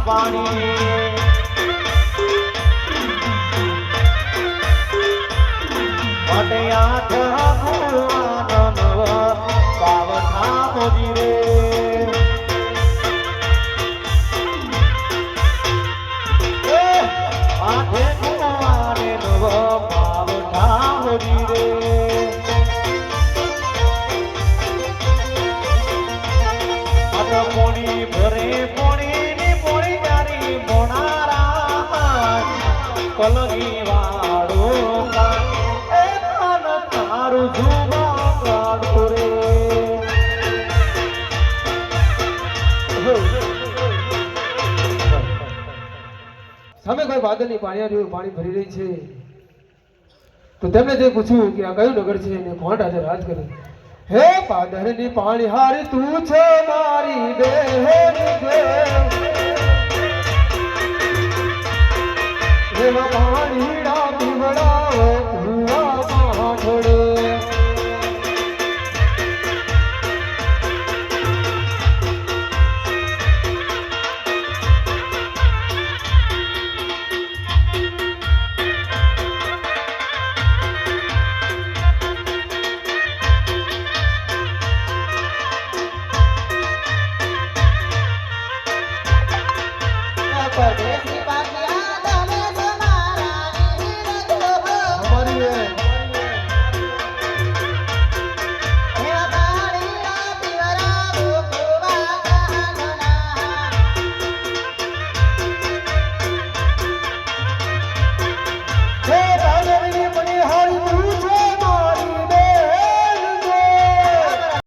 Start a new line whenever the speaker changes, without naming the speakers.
પાણી માટે આઠ ભુવન પાવઠા મોજી રે આઠે ભુવને નવ પાવઠા મોજી રે પોણી ભરે પોણી ની પોણી જારી મોનારા કલગી વાળો એ કાન તારું જુમા કાઢો રે
સામે કોઈ વાદળની પાણી ભરી રહી છે તો તેમને જે પૂછ્યું કે આ કયું નગર છે અને કોણ આજે રાજ કરે હે પાદરની પાણી હારી તું છે મારી બહેન હે પાણી